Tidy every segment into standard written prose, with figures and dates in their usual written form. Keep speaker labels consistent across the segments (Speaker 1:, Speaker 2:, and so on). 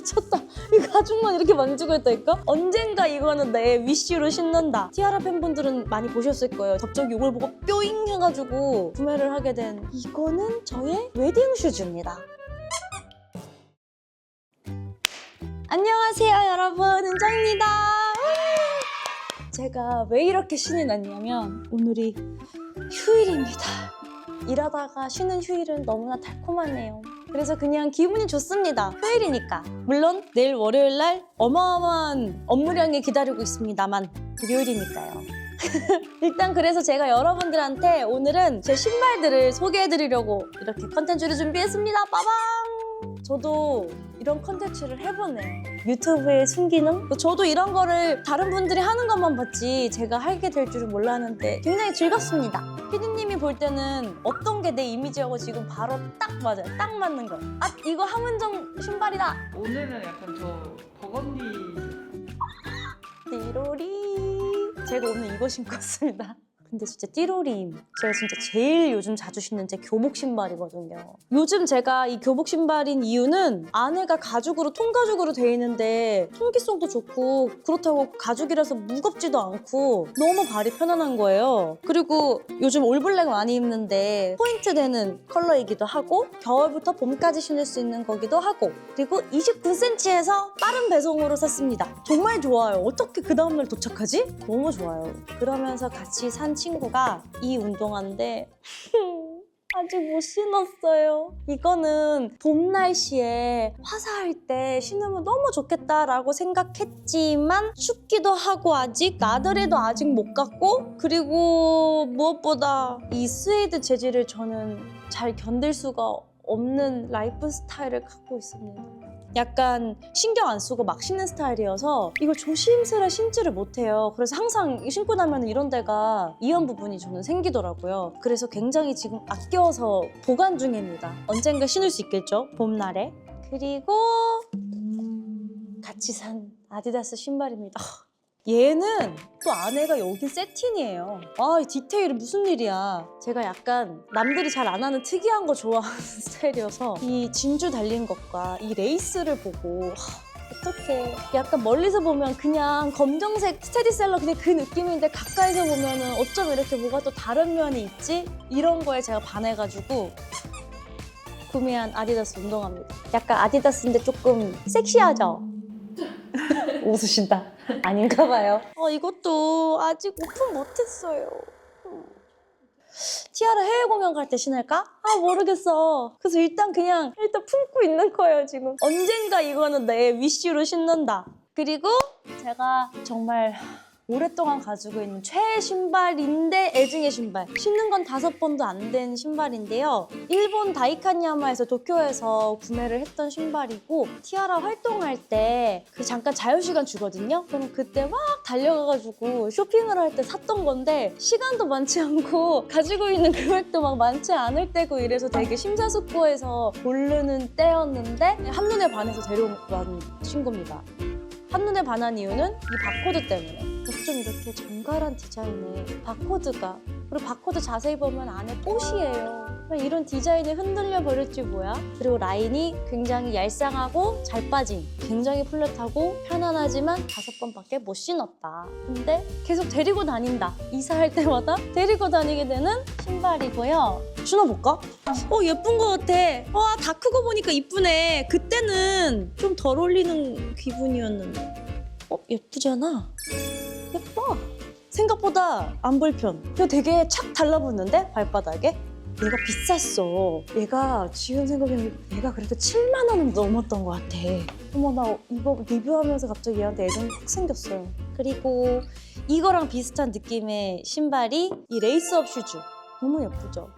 Speaker 1: 미쳤다. 이 가죽만 이렇게 만지고 있다니까? 언젠가 이거는 내 위시로 신는다. 티아라 팬분들은 많이 보셨을 거예요. 갑자기 이걸 보고 뾰잉 해가지고 구매를 하게 된 이거는 저의 웨딩 슈즈입니다. 안녕하세요 여러분, 은정입니다. 제가 왜 이렇게 신이 났냐면 오늘이 휴일입니다. 일하다가 쉬는 휴일은 너무나 달콤하네요. 그래서 그냥 기분이 좋습니다. 휴일이니까. 물론 내일 월요일 날 어마어마한 업무량이 기다리고 있습니다만 금요일이니까요. 일단 그래서 제가 여러분들한테 오늘은 제 신발들을 소개해드리려고 이렇게 컨텐츠를 준비했습니다. 빠방! 저도 이런 컨텐츠를 해보네요. 유튜브의 순기능? 저도 이런 거를 다른 분들이 하는 것만 봤지 제가 하게 될 줄은 몰랐는데 굉장히 즐겁습니다. 피디님이 볼 때는 어떤 게 내 이미지하고 지금 바로 딱 맞아요. 딱 맞는 거. 아, 이거 함은정 신발이다.
Speaker 2: 오늘은 약간 저 버건디.
Speaker 1: 띠로리. 제가 오늘 이거 신고 왔습니다. 근데 진짜 띠로리, 제가 진짜 제일 요즘 자주 신는 제 교복 신발이거든요. 요즘 제가 이 교복 신발인 이유는 안에가 가죽으로, 통가죽으로 돼 있는데 통기성도 좋고 그렇다고 가죽이라서 무겁지도 않고 너무 발이 편안한 거예요. 그리고 요즘 올블랙 많이 입는데 포인트 되는 컬러이기도 하고 겨울부터 봄까지 신을 수 있는 거기도 하고 그리고 29cm에서 빠른 배송으로 샀습니다. 정말 좋아요. 어떻게 그 다음날 도착하지? 너무 좋아요. 그러면서 같이 산 친구가 이 운동화인데 아직 못 신었어요. 이거는 봄 날씨에 화사할 때 신으면 너무 좋겠다라고 생각했지만 춥기도 하고 아직 나들이도 아직 못 갔고 그리고 무엇보다 이 스웨이드 재질을 저는 잘 견딜 수가 없는 라이프 스타일을 갖고 있습니다. 약간 신경 안 쓰고 막 신는 스타일이어서 이걸 조심스레 신지를 못해요. 그래서 항상 신고 나면 이런 데가 이연 부분이 저는 생기더라고요. 그래서 굉장히 지금 아껴서 보관 중입니다. 언젠가 신을 수 있겠죠? 봄날에. 그리고 같이 산 아디다스 신발입니다. 얘는 또 안에가 여기 세틴이에요. 아, 이 디테일이 무슨 일이야. 제가 약간 남들이 잘 안 하는 특이한 거 좋아하는 스타일이어서 이 진주 달린 것과 이 레이스를 보고 어떡해. 약간 멀리서 보면 그냥 검정색 스테디셀러 그냥 그 느낌인데 가까이서 보면은 어쩜 이렇게 뭐가 또 다른 면이 있지? 이런 거에 제가 반해가지고 구매한 아디다스 운동화입니다. 약간 아디다스인데 조금 섹시하죠? 웃으신다. 아닌가 봐요. 이것도 아직 오픈 못했어요. 티아라 해외 공연 갈 때 신을까? 아, 모르겠어. 그래서 일단 품고 있는 거예요, 지금. 언젠가 이거는 내 위시로 신는다. 그리고 제가 정말 오랫동안 가지고 있는 최애 신발인데 애증의 신발. 신는 건 5번도 안 된 신발인데요. 일본 다이카니야마에서 도쿄에서 구매를 했던 신발이고 티아라 활동할 때 그 잠깐 자유시간 주거든요. 그럼 그때 막 달려가가지고 쇼핑을 할 때 샀던 건데 시간도 많지 않고 가지고 있는 금액도 막 많지 않을 때고 이래서 되게 심사숙고해서 고르는 때였는데 한눈에 반해서 데려온 신고입니다. 한눈에 반한 이유는 이 바코드 때문에. 좀 이렇게 정갈한 디자인에 바코드가, 그리고 바코드 자세히 보면 안에 꽃이에요. 이런 디자인에 흔들려 버릴지 뭐야. 그리고 라인이 굉장히 얄쌍하고 잘 빠진, 굉장히 플랫하고 편안하지만 5번밖에 못 신었다. 근데 계속 데리고 다닌다. 이사할 때마다 데리고 다니게 되는 신발이고요. 신어볼까? 예쁜 것 같아. 와, 다 크고 보니까 이쁘네. 그때는 좀 덜 어울리는 기분이었는데. 예쁘잖아. 예뻐. 생각보다 안 불편. 이거 되게 착 달라붙는데 발바닥에? 얘가 비쌌어. 얘가 지금 생각해보면 얘가 그래도 7만 원은 넘었던 것 같아. 어머, 나 이거 리뷰하면서 갑자기 얘한테 애정이 확 생겼어요. 그리고 이거랑 비슷한 느낌의 신발이 이 레이스업 슈즈. 너무 예쁘죠?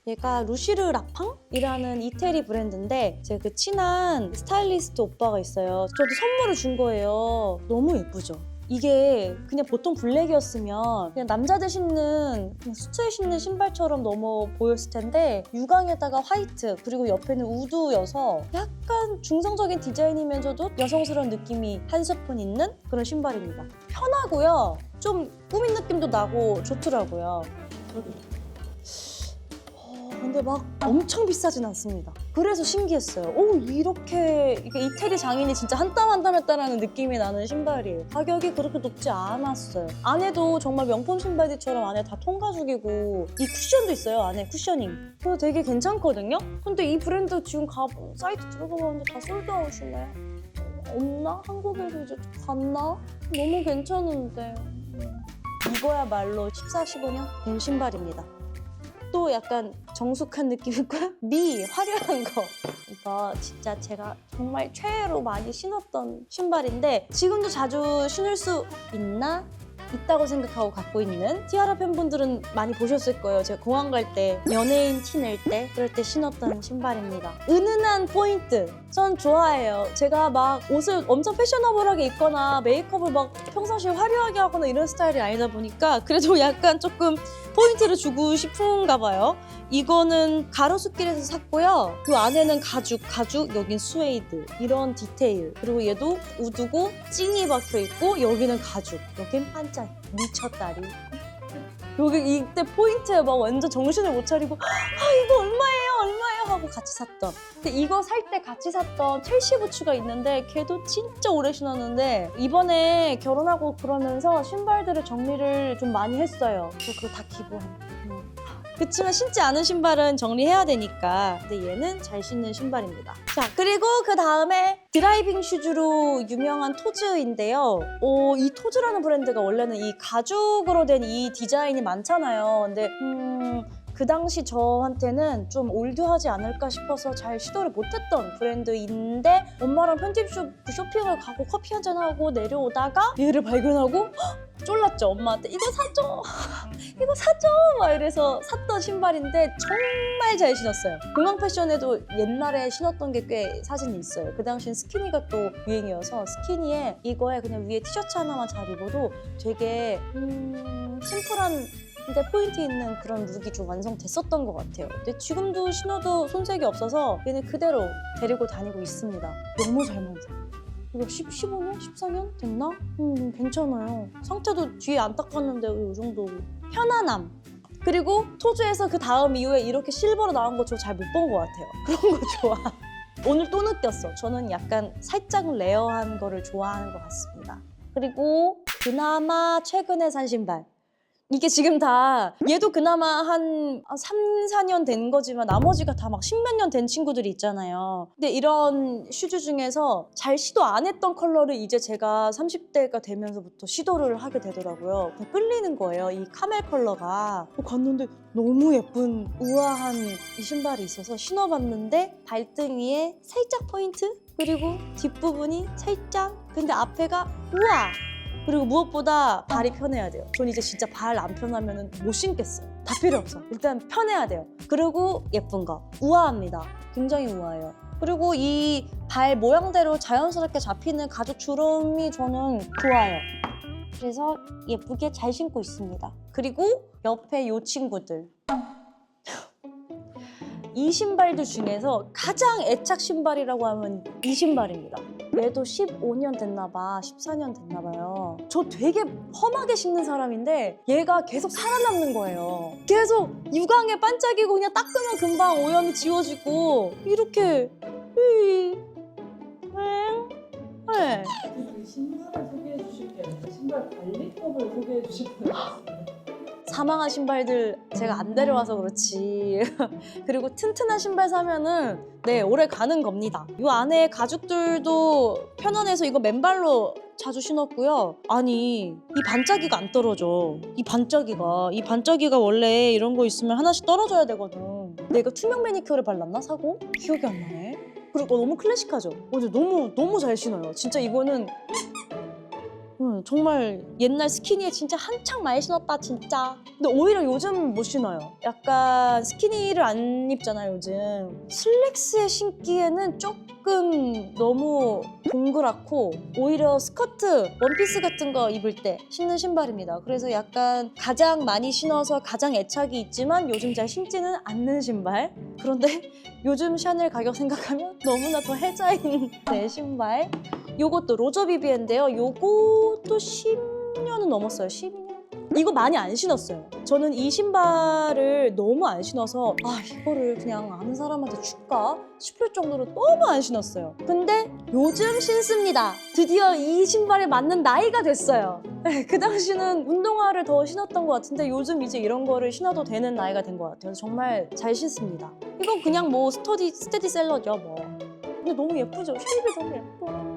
Speaker 1: 얘가 루시르 라팡이라는 이태리 브랜드인데 제 그 친한 스타일리스트 오빠가 있어요. 저도 선물을 준 거예요. 너무 예쁘죠? 이게 그냥 보통 블랙이었으면 그냥 남자들 신는 그냥 수트에 신는 신발처럼 너무 보였을 텐데 유광에다가 화이트 그리고 옆에는 우드여서 약간 중성적인 디자인이면서도 여성스러운 느낌이 한 스푼 있는 그런 신발입니다. 편하고요. 좀 꾸민 느낌도 나고 좋더라고요. 근데 막 엄청 비싸진 않습니다. 그래서 신기했어요. 오, 이렇게 이게 이태리 장인이 진짜 한 땀 한 땀 했다라는 느낌이 나는 신발이에요. 가격이 그렇게 높지 않았어요. 안에도 정말 명품 신발들처럼 안에 다 통가죽이고 이 쿠션도 있어요. 안에 쿠셔닝. 그래서 되게 괜찮거든요. 근데 이 브랜드 지금 사이트 들어가 봤는데 다 솔드아웃이네. 없나? 한국에도 이제 갔나? 너무 괜찮은데. 이거야말로 14, 15년 된 신발입니다. 또 약간 정숙한 느낌이고요. 화려한 거. 이거 진짜 제가 정말 최애로 많이 신었던 신발인데 지금도 자주 신을 수 있다고 생각하고 갖고 있는 티아라 팬분들은 많이 보셨을 거예요. 제가 공항 갈 때 연예인 티 낼 때 그럴 때 신었던 신발입니다. 은은한 포인트 전 좋아해요. 제가 막 옷을 엄청 패셔너블하게 입거나 메이크업을 막 평상시에 화려하게 하거나 이런 스타일이 아니다 보니까 그래도 약간 조금 포인트를 주고 싶은가 봐요. 이거는 가로수길에서 샀고요. 그 안에는 가죽, 여긴 스웨이드 이런 디테일. 그리고 얘도 우드고 찡이 박혀있고 여기는 가죽, 여긴 반짝 미쳤다리. 여기 이때 포인트에 막 완전 정신을 못 차리고 이거 얼마예요 하고 같이 샀던. 근데 이거 살 때 같이 샀던 첼시 부츠가 있는데 걔도 진짜 오래 신었는데 이번에 결혼하고 그러면서 신발들을 정리를 좀 많이 했어요. 그래서 그거 다 기부합니다. 그치만 신지 않은 신발은 정리해야 되니까. 근데 얘는 잘 신는 신발입니다. 자, 그리고 그 다음에 드라이빙 슈즈로 유명한 토즈인데요. 이 토즈라는 브랜드가 원래는 이 가죽으로 된 이 디자인이 많잖아요. 근데 그 당시 저한테는 좀 올드하지 않을까 싶어서 잘 시도를 못했던 브랜드인데 엄마랑 편집 쇼핑을 가고 커피 한잔하고 내려오다가 얘를 발견하고 쫄랐죠. 엄마한테 이거 사줘 이거 사줘 막 이래서 샀던 신발인데 정말 잘 신었어요. 공항 패션에도 옛날에 신었던 게 꽤 사진이 있어요. 그 당시엔 스키니가 또 유행이어서 스키니에 이거에 그냥 위에 티셔츠 하나만 잘 입어도 되게 심플한 근데 포인트 있는 그런 룩이 좀 완성됐었던 것 같아요. 근데 지금도 신어도 손색이 없어서 얘는 그대로 데리고 다니고 있습니다. 너무 잘 만져. 이거 15년? 14년 됐나? 괜찮아요. 상태도 뒤에 안 닦았는데 이 정도. 편안함. 그리고 토즈에서 그 다음 이후에 이렇게 실버로 나온 거 저 잘 못 본 것 같아요. 그런 거 좋아. 오늘 또 느꼈어. 저는 약간 살짝 레어한 거를 좋아하는 것 같습니다. 그리고 그나마 최근에 산 신발. 이게 지금 다 얘도 그나마 한 3, 4년 된 거지만 나머지가 다 막 10몇 년 된 친구들이 있잖아요. 근데 이런 슈즈 중에서 잘 시도 안 했던 컬러를 이제 제가 30대가 되면서부터 시도를 하게 되더라고요. 그냥 끌리는 거예요. 이 카멜 컬러가. 갔는데 너무 예쁜 우아한 이 신발이 있어서 신어봤는데 발등 위에 살짝 포인트? 그리고 뒷부분이 살짝 근데 앞에가 우아! 그리고 무엇보다 발이 편해야 돼요. 전 이제 진짜 발 안 편하면 못 신겠어요. 다 필요 없어. 일단 편해야 돼요. 그리고 예쁜 거. 우아합니다. 굉장히 우아해요. 그리고 이 발 모양대로 자연스럽게 잡히는 가죽 주름이 저는 좋아요. 그래서 예쁘게 잘 신고 있습니다. 그리고 옆에 이 친구들. 이 신발들 중에서 가장 애착 신발이라고 하면 이 신발입니다. 얘도 15년 됐나 봐, 14년 됐나 봐요. 저 되게 험하게 신는 사람인데 얘가 계속 살아남는 거예요. 계속 유광에 반짝이고 그냥 닦으면 금방 오염이 지워지고 이렇게 네.
Speaker 2: 신발을 소개해 주실 게 아니라 신발 관리법을 소개해 주실 것 같습니다.
Speaker 1: 사망한 신발들 제가 안 데려와서 그렇지. 그리고 튼튼한 신발 사면은 네 오래 가는 겁니다. 이 안에 가죽들도 편안해서 이거 맨발로 자주 신었고요. 아니 이 반짝이가 안 떨어져. 이 반짝이가 원래 이런 거 있으면 하나씩 떨어져야 되거든. 내가 투명 매니큐어를 발랐나 사고? 기억이 안 나네. 그리고 너무 클래식하죠? 근데 너무 잘 신어요. 진짜 이거는 정말 옛날 스키니에 진짜 한창 많이 신었다 진짜. 근데 오히려 요즘 못 신어요. 약간 스키니를 안 입잖아요 요즘. 슬랙스에 신기에는 조금 너무 동그랗고 오히려 스커트, 원피스 같은 거 입을 때 신는 신발입니다. 그래서 약간 가장 많이 신어서 가장 애착이 있지만 요즘 잘 신지는 않는 신발. 그런데 요즘 샤넬 가격 생각하면 너무나 더 혜자인 내 신발. 요것도 로저 비비엔인데요. 요것도 10년은 넘었어요. 12년? 이거 많이 안 신었어요. 저는 이 신발을 너무 안 신어서 이거를 그냥 아는 사람한테 줄까 싶을 정도로 너무 안 신었어요. 근데 요즘 신습니다. 드디어 이 신발에 맞는 나이가 됐어요. 그 당시는 운동화를 더 신었던 것 같은데 요즘 이제 이런 거를 신어도 되는 나이가 된 것 같아요. 정말 잘 신습니다. 이건 그냥 뭐 스테디셀러죠 뭐. 근데 너무 예쁘죠? 쉐입이 너무 예뻐.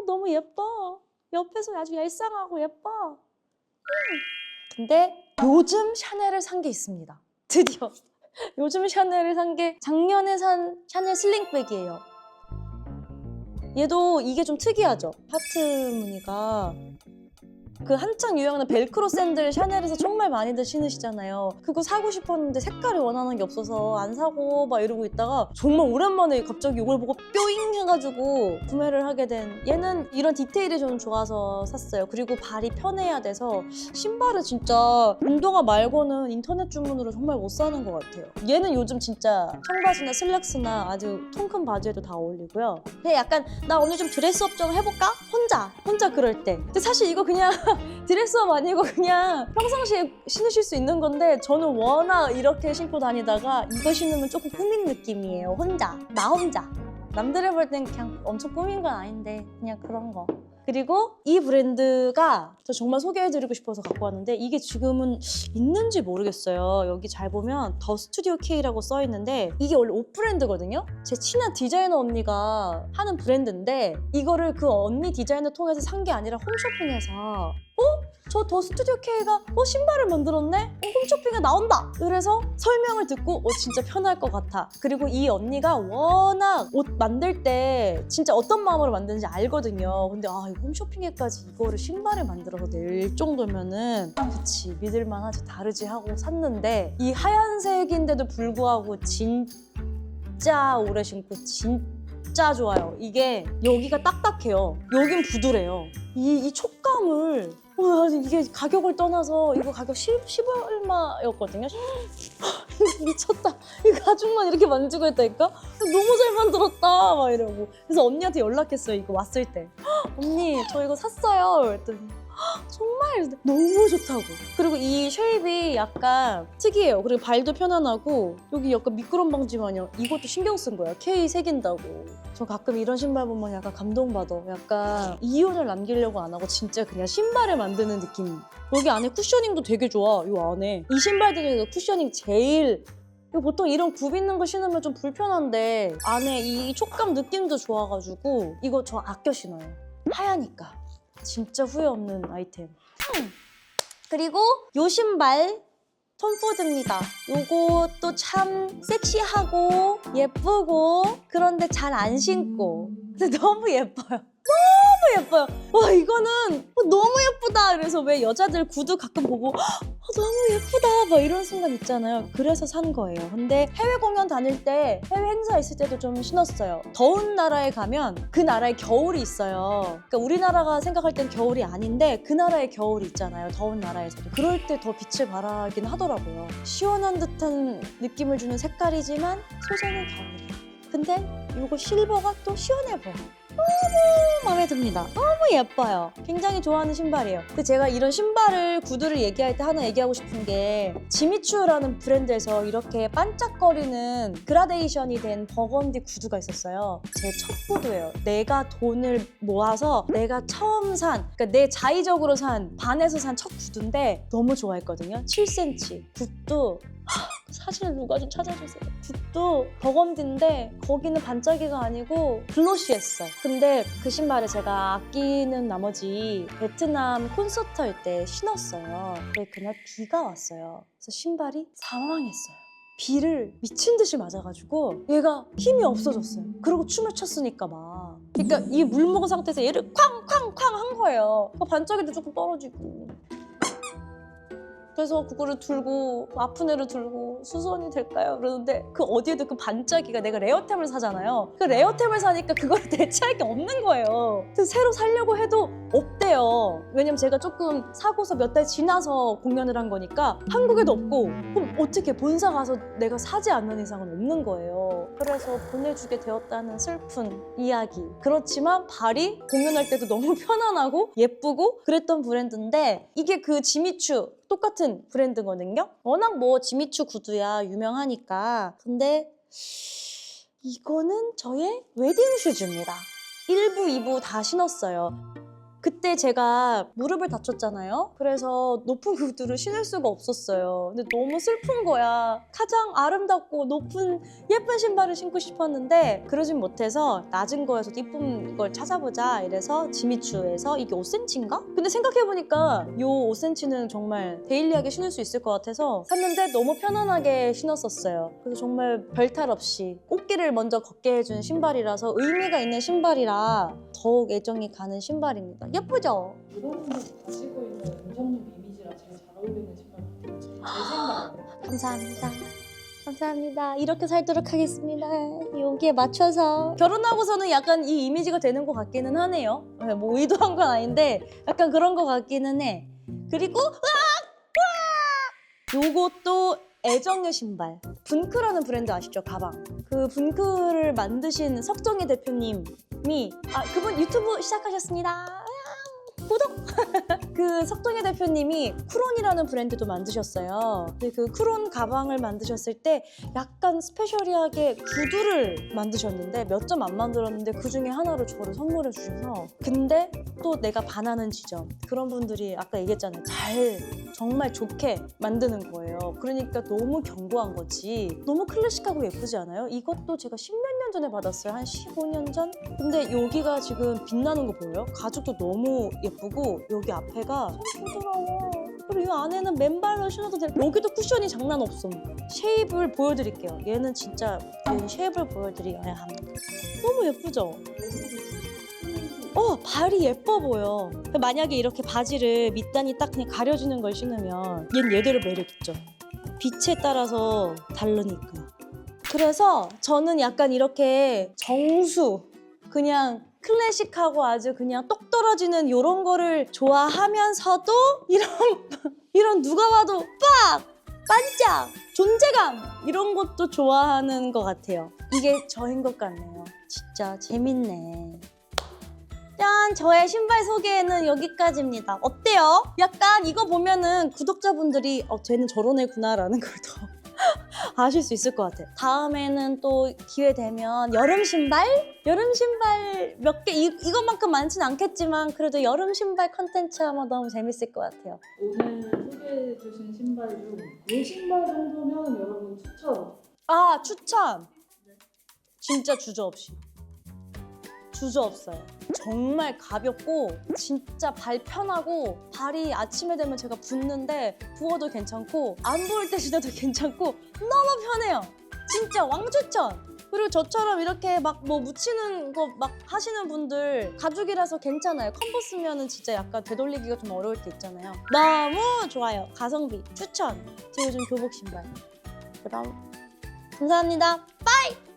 Speaker 1: 너무 예뻐. 옆에서 아주 얄쌍하고 예뻐. 근데 요즘 샤넬을 산 게 있습니다. 드디어 요즘 샤넬을 산 게 작년에 산 샤넬 슬링백이에요. 얘도 이게 좀 특이하죠? 하트 무늬가 그 한창 유행하는 벨크로 샌들 샤넬에서 정말 많이들 신으시잖아요. 그거 사고 싶었는데 색깔이 원하는 게 없어서 안 사고 막 이러고 있다가 정말 오랜만에 갑자기 이걸 보고 뾰잉 해가지고 구매를 하게 된, 얘는 이런 디테일이 좀 좋아서 샀어요. 그리고 발이 편해야 돼서 신발을 진짜 운동화 말고는 인터넷 주문으로 정말 못 사는 것 같아요. 얘는 요즘 진짜 청바지나 슬랙스나 아주 통 큰 바지에도 다 어울리고요. 그냥 약간 나 오늘 좀 드레스업 좀 해볼까? 혼자 그럴 때. 근데 사실 이거 그냥 드레스업 아니고 그냥 평상시에 신으실 수 있는 건데 저는 워낙 이렇게 신고 다니다가 이거 신으면 조금 꾸민 느낌이에요. 나 혼자. 남들을 볼 땐 그냥 엄청 꾸민 건 아닌데 그냥 그런 거. 그리고 이 브랜드가 저 정말 소개해드리고 싶어서 갖고 왔는데 이게 지금은 있는지 모르겠어요. 여기 잘 보면 더 스튜디오 K라고 써 있는데 이게 원래 옷 브랜드거든요. 제 친한 디자이너 언니가 하는 브랜드인데 이거를 그 언니 디자이너 통해서 산 게 아니라 홈쇼핑에서 저 더 스튜디오 K가 신발을 만들었네? 홈쇼핑에 나온다! 그래서 설명을 듣고 진짜 편할 것 같아. 그리고 이 언니가 워낙 옷 만들 때 진짜 어떤 마음으로 만드는지 알거든요. 근데 이거 홈쇼핑에까지 이거를 신발을 만들어서 낼 정도면은 그치 믿을만하지 다르지 하고 샀는데 이 하얀색인데도 불구하고 진짜 오래 신고 진짜 좋아요. 이게 여기가 딱딱해요. 여긴 부드래요. 이 촉감을 이게 가격을 떠나서 이거 가격 10얼마였거든요. 미쳤다. 이 가죽만 이렇게 만지고 있다니까? 너무 잘 만들었다 막 이러고. 그래서 언니한테 연락했어요. 이거 왔을 때. 언니 저 이거 샀어요. 그랬더니 정말 너무 좋다고. 그리고 이 쉐입이 약간 특이해요. 그리고 발도 편안하고 여기 약간 미끄럼 방지 마냥 이것도 신경 쓴 거야. K 새긴다고. 저 가끔 이런 신발 보면 약간 감동받아. 약간 이윤을 남기려고 안 하고 진짜 그냥 신발을 만드는 느낌. 여기 안에 쿠셔닝도 되게 좋아. 이 안에. 이 신발들 중에서 쿠셔닝 제일 보통 이런 굽 있는 거 신으면 좀 불편한데 안에 이 촉감 느낌도 좋아가지고 이거 저 아껴 신어요. 하얘니까. 진짜 후회 없는 아이템. 그리고 요 신발 톰포드입니다. 요것도 참 섹시하고 예쁘고 그런데 잘 안 신고 근데 너무 예뻐요. 너무 예뻐요. 와 이거는 너무 예쁘다. 그래서 왜 여자들 구두 가끔 보고 너무 예쁘다 막 이런 순간 있잖아요. 그래서 산 거예요. 근데 해외 공연 다닐 때 해외 행사 있을 때도 좀 신었어요. 더운 나라에 가면 그 나라에 겨울이 있어요. 그러니까 우리나라가 생각할 땐 겨울이 아닌데 그 나라에 겨울이 있잖아요. 더운 나라에서도. 그럴 때 더 빛을 발하긴 하더라고요. 시원한 듯한 느낌을 주는 색깔이지만 소재는 겨울이에요. 근데 이거 실버가 또 시원해 보여. 너무 마음에 듭니다. 너무 예뻐요. 굉장히 좋아하는 신발이에요. 근데 제가 이런 신발을 구두를 얘기할 때 하나 얘기하고 싶은 게 지미추라는 브랜드에서 이렇게 반짝거리는 그라데이션이 된 버건디 구두가 있었어요. 제 첫 구두예요. 내가 돈을 모아서 내가 처음 산, 그러니까 내 자의적으로 산, 반에서 산 첫 구두인데 너무 좋아했거든요. 7cm. 굿도 사진을 누가 좀 찾아주세요. 굿도 버건디인데 거기는 반짝이가 아니고 글로시했어. 근데 그 신발을 제가 아끼는 나머지 베트남 콘서트 할 때 신었어요. 근데 그날 비가 왔어요. 그래서 신발이 상황했어요. 비를 미친 듯이 맞아가지고 얘가 힘이 없어졌어요. 그리고 춤을 췄으니까 막. 그러니까 이 물 먹은 상태에서 얘를 쾅쾅쾅 한 거예요. 반짝이도 조금 떨어지고. 그래서 그거를 들고 아픈 애를 들고 될까요? 수선이 될까요? 그러는데 그 어디에도 그 반짝이가 내가 레어템을 사잖아요. 그 레어템을 사니까 그걸 대체할 게 없는 거예요. 그래서 새로 사려고 해도 없대요. 왜냐면 제가 조금 사고서 몇 달 지나서 공연을 한 거니까 한국에도 없고 그럼 어떻게 본사 가서 내가 사지 않는 이상은 없는 거예요. 그래서 보내주게 되었다는 슬픈 이야기. 그렇지만 발이 공연할 때도 너무 편안하고 예쁘고 그랬던 브랜드인데 이게 그 지미추 똑같은 브랜드거든요. 워낙 뭐 지미추 구두야 유명하니까. 근데 이거는 저의 웨딩 슈즈입니다. 1부, 2부 다 신었어요. 그때 제가 무릎을 다쳤잖아요. 그래서 높은 구두를 신을 수가 없었어요. 근데 너무 슬픈 거야. 가장 아름답고 높은 예쁜 신발을 신고 싶었는데 그러진 못해서 낮은 거에서 이쁜 걸 찾아보자 이래서 지미추에서 이게 5cm인가? 근데 생각해보니까 이 5cm는 정말 데일리하게 신을 수 있을 것 같아서 샀는데 너무 편안하게 신었었어요. 그래서 정말 별탈 없이 꽃길을 먼저 걷게 해준 신발이라서 의미가 있는 신발이라 더욱 애정이 가는 신발입니다. 예쁘죠?
Speaker 2: 여러분들 가지고 있는 은정님 이미지랑 제일 잘 어울리는 신발 같아요. 제 생각에.
Speaker 1: 감사합니다. 감사합니다. 이렇게 살도록 하겠습니다. 여기에 맞춰서 결혼하고서는 약간 이 이미지가 되는 것 같기는 하네요. 뭐 의도한 건 아닌데 약간 그런 것 같기는 해. 그리고 요것도 애정의 신발. 분크라는 브랜드 아시죠? 가방. 그 분크를 만드신 석정희 대표님이 그분 유튜브 시작하셨습니다. 구독! 그 석동희 대표님이 쿠론이라는 브랜드도 만드셨어요. 근데 그 쿠론 가방을 만드셨을 때 약간 스페셜리하게 구두를 만드셨는데 몇 점 안 만들었는데 그 중에 하나를 저를 선물해 주셔서 근데 또 내가 반하는 지점 그런 분들이 아까 얘기했잖아요. 정말 좋게 만드는 거예요. 그러니까 너무 견고한 거지. 너무 클래식하고 예쁘지 않아요? 이것도 제가 10몇 년 전에 받았어요. 한 15년 전? 근데 여기가 지금 빛나는 거 보여요? 가죽도 너무 예쁘고 여기 앞에가 부드러워. 그리고 이 안에는 맨발로 신어도 돼. 여기도 쿠션이 장난 없음. 쉐입을 보여드릴게요. 얘는 진짜 쉐입을 보여드려야 합니다. 너무 예쁘죠? 발이 예뻐 보여. 만약에 이렇게 바지를 밑단이 딱 그냥 가려주는 걸 신으면 얘는 얘대로 매력있죠. 빛에 따라서 다르니까. 그래서 저는 약간 이렇게 정수 그냥 클래식하고 아주 그냥 똑 떨어지는 이런 거를 좋아하면서도 이런 누가 봐도 반짝 존재감 이런 것도 좋아하는 것 같아요. 이게 저인 것 같네요. 진짜 재밌네. 짠! 저의 신발 소개는 여기까지입니다. 어때요? 약간 이거 보면은 구독자분들이 쟤는 저런 애구나 라는 걸 더 아실 수 있을 것 같아요. 다음에는 또 기회 되면 여름 신발 몇 개 이것만큼 많지는 않겠지만 그래도 여름 신발 컨텐츠 하면 너무 재밌을 것 같아요.
Speaker 2: 오늘 소개해 주신 신발 중 이 신발 정도면 여러분 추천.
Speaker 1: 추천! 진짜 주저없이. 주저없어요. 정말 가볍고 진짜 발 편하고 발이 아침에 되면 제가 붓는데 부어도 괜찮고 안 부을 때 신어도 괜찮고 너무 편해요. 진짜 왕추천! 그리고 저처럼 이렇게 막 뭐 묻히는 거 막 하시는 분들 가죽이라서 괜찮아요. 컨버스면은 진짜 약간 되돌리기가 좀 어려울 때 있잖아요. 너무 좋아요. 가성비 추천! 제 요즘 교복 신발. 그럼 감사합니다. 빠이!